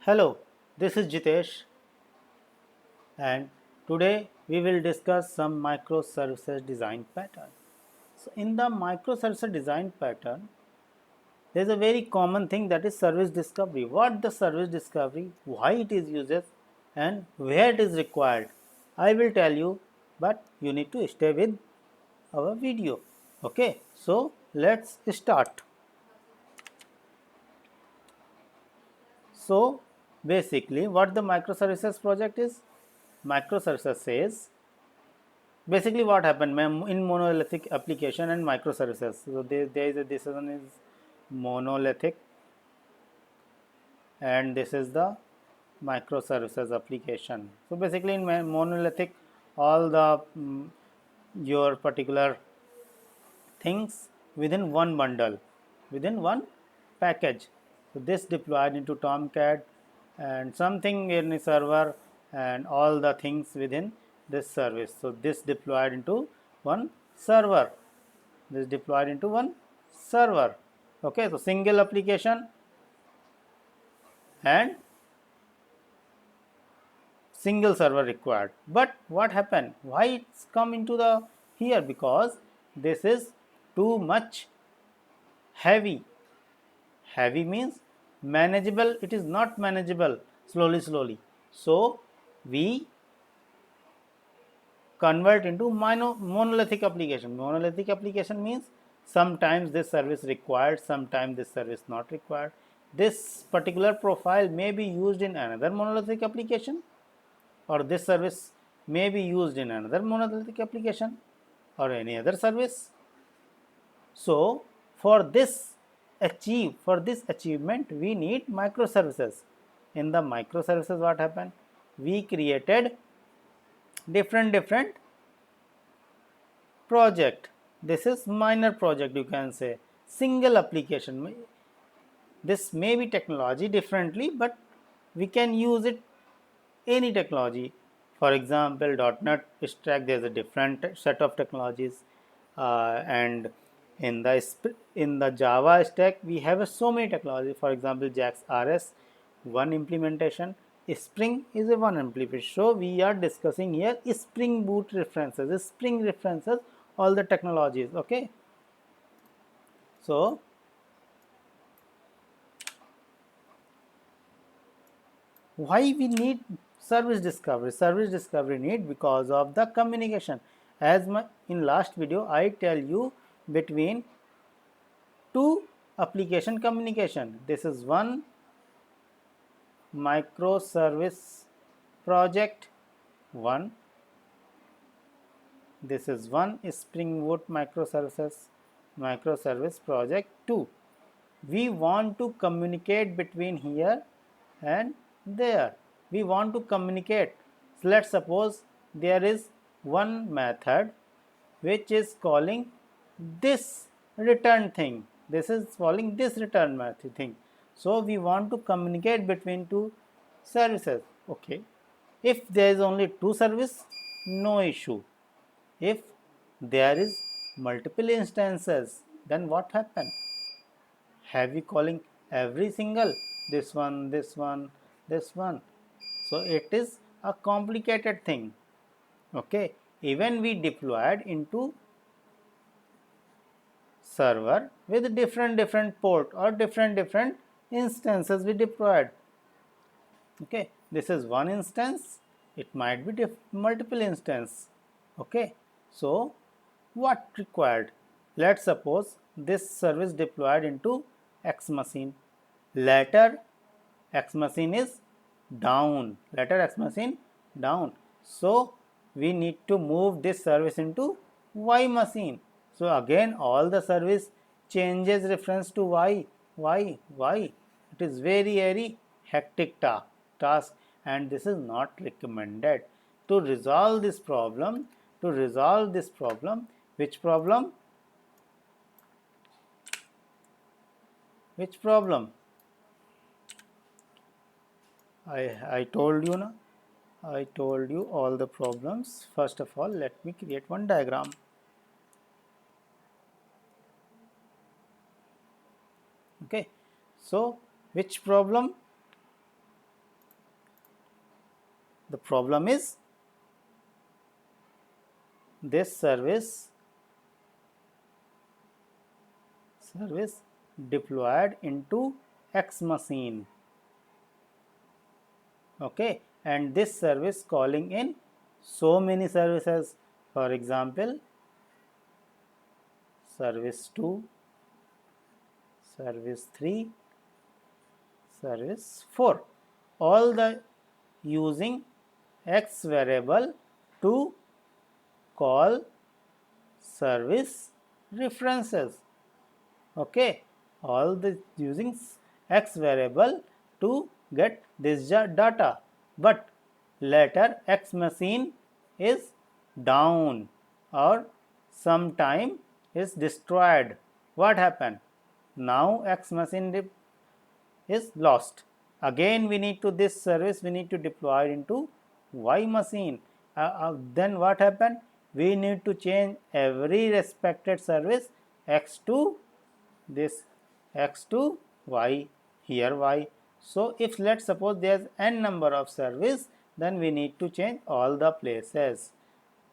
Hello, this is Jitesh and today we will discuss some microservices design pattern. So in the microservices design pattern, there is a very common thing that is service discovery. What the service discovery, why it is used and where it is required. I will tell you, but you need to stay with our video. Okay, so let's start. So basically what the microservices project is, microservices says basically what happened in monolithic application and microservices. So there is a, this one is monolithic and this is the microservices application. So basically in monolithic all the your particular things within one bundle, within one package. So this deployed into Tomcat and something in a server and all the things within this service. So this deployed into one server. This deployed into one server. Okay, so single application and single server required. But what happened? Why it's come into the here? Because this is too much heavy. Heavy means manageable. It is not manageable slowly. So we convert into monolithic application. Monolithic application means sometimes this service required, sometimes this service not required. This particular profile may be used in another monolithic application, or this service may be used in another monolithic application or any other service. So for this achievement we need microservices. In the microservices what happened? We created different project. This is minor project, you can say single application. This may be technology differently, but we can use it any technology. For example, .NET Stack, there is a different set of technologies, and in the Java stack we have so many technologies. For example, JAX RS, one implementation. Spring is a one implementation. So we are discussing here Spring Boot references, Spring references, all the technologies. Okay, so why we need service discovery? Service discovery need because of the communication. As in last video I tell you, between two application communication. This is one microservice project 1. This is one Spring Boot microservice project 2. We want to communicate between here and there. We want to communicate. So let's suppose there is one method which is calling this return thing. This is calling this return method thing. So we want to communicate between two services. Okay. If there is only two service, no issue. If there is multiple instances, then what happen? Have we calling every single this one, this one, this one? So it is a complicated thing. Okay. Even we deployed into server with different port or different instances we deployed. Okay, this is one instance, it might be multiple instance. Okay, so what required? Let's suppose this service deployed into X machine. Later X machine is down. Later X machine down. So we need to move this service into Y machine. So again all the service changes reference to Y. It is very hectic task and this is not recommended. To resolve this problem, which problem? Which problem? I told you na. I told you all the problems. First of all, let me create one diagram. Okay, so which problem? The problem is this service deployed into X machine. Okay, and this service calling in so many services, for example service 2, service 3, service 4, all the using X variable to call service references. Okay, all the using X variable to get this data, but later X machine is down or sometime is destroyed. What happened? Now X machine is lost. Again we need to this service we need to deploy into Y machine. Then what happened? We need to change every respected service X to this, X to Y, here Y. So if let's suppose there's n number of service, then we need to change all the places.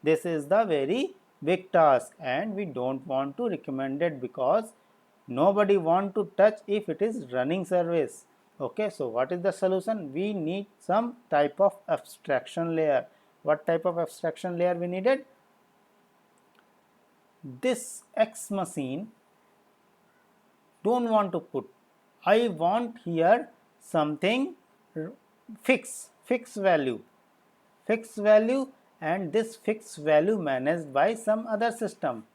This is the very big task and we don't want to recommend it because nobody want to touch if it is running service. Okay, so what is the solution? We need some type of abstraction layer. What type of abstraction layer we needed? This X machine don't want to put. I want here something fixed value, and this fixed value managed by some other system.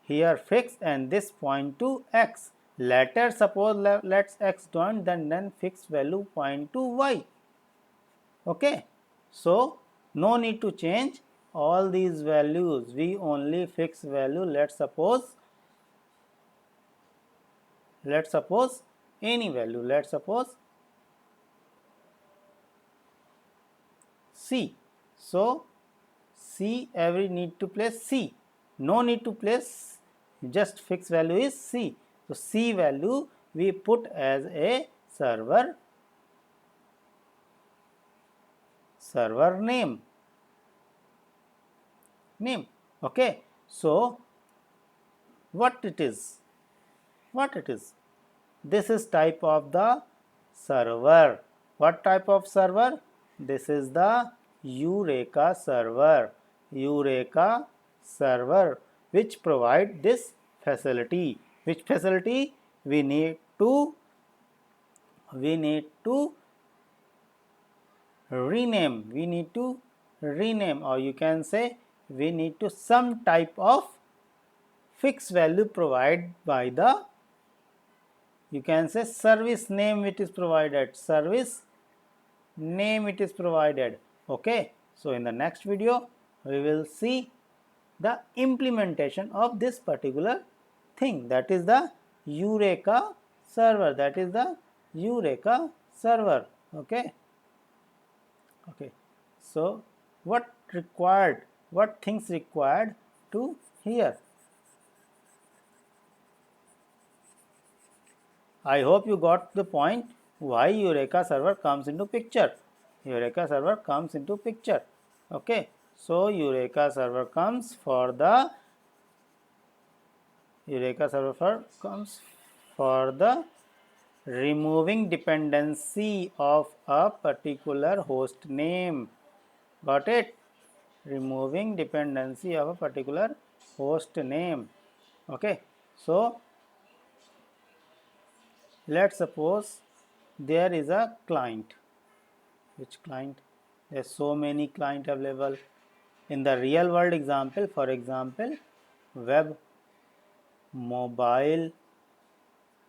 Here fixed and this point to X. Later suppose let's X join, then fixed value point to Y. Okay, so no need to change all these values, we only fix value. Let's suppose any value, let's suppose C. So C, every need to place C, no need to place, just fixed value is C. So C value we put as a server name. Okay, so what it is? This is type of the server. What type of server? This is the Eureka server. Which provide this facility. Which facility? We need to rename, or you can say we need to some type of fixed value provided by the, you can say, service name it is provided, Okay, so in the next video we will see the implementation of this particular thing, that is the Eureka server, Okay, so what things required to here? I hope you got the point why Eureka server comes into picture. Okay, so Eureka server comes for the removing dependency of a particular host name. Got it? Removing dependency of a particular host name. Okay, so let's suppose there is a client. Which client? There are so many clients available. In the real world example, for example, web, mobile,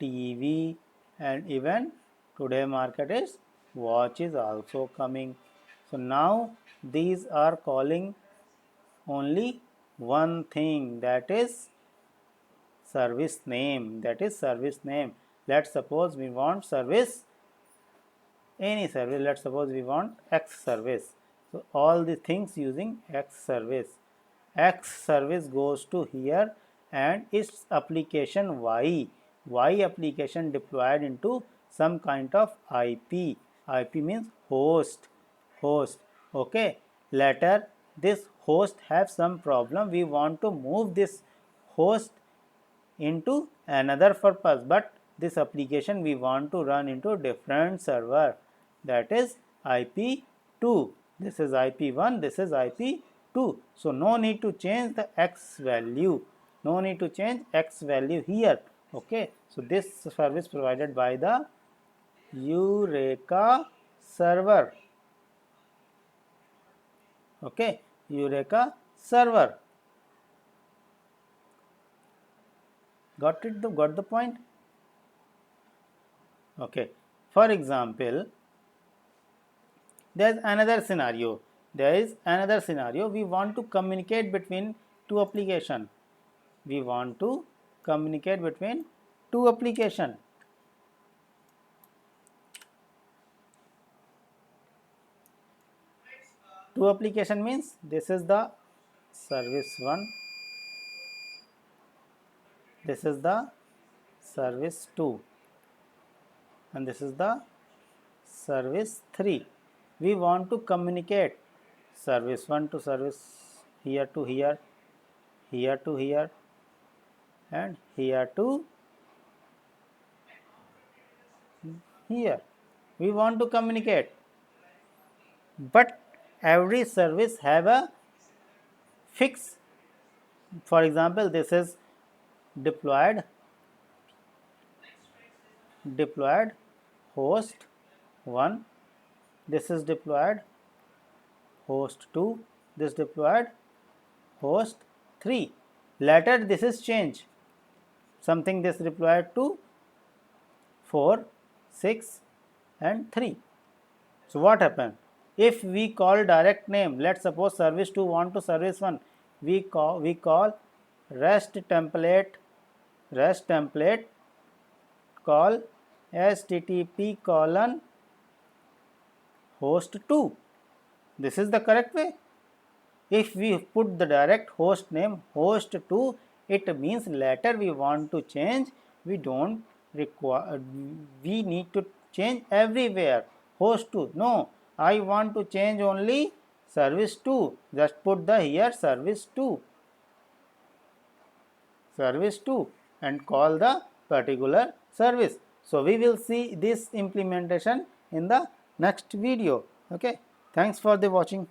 TV, and even today market is watch is also coming. So now these are calling only one thing, that is service name. Let's suppose we want service, any service. Let's suppose we want X service. So all the things using X service goes to here, and its application Y application deployed into some kind of IP. IP means host. Okay. Later this host have some problem. We want to move this host into another purpose, but this application we want to run into different server, that is IP2. This is IP1, this is IP2. So no need to change the X value, no need to change X value here. Okay, so this service provided by the Eureka server. Okay, Eureka server. Got it? Got the point? Okay. For example, there is another scenario. We want to communicate between two applications. We want to communicate between two applications. Two application means this is the service 1, this is the service 2, and this is the service 3. We want to communicate service 1 to service here to here, here to here, and here to here. We want to communicate, but every service have a fix. For example, this is deployed host 1, this is deployed host 2, this deployed host 3. Later this is changed, something this deployed to 4, 6 and 3. So what happened? If we call direct name, let's suppose service 2 want to service 1, we call rest template call http colon host 2. This is the correct way. If we put the direct host name host 2, it means later we want to change, we don't require, we need to change everywhere host 2. No, I want to change only service 2. Just put the here service 2 and call the particular service. So we will see this implementation in the next video. Okay, thanks for the watching.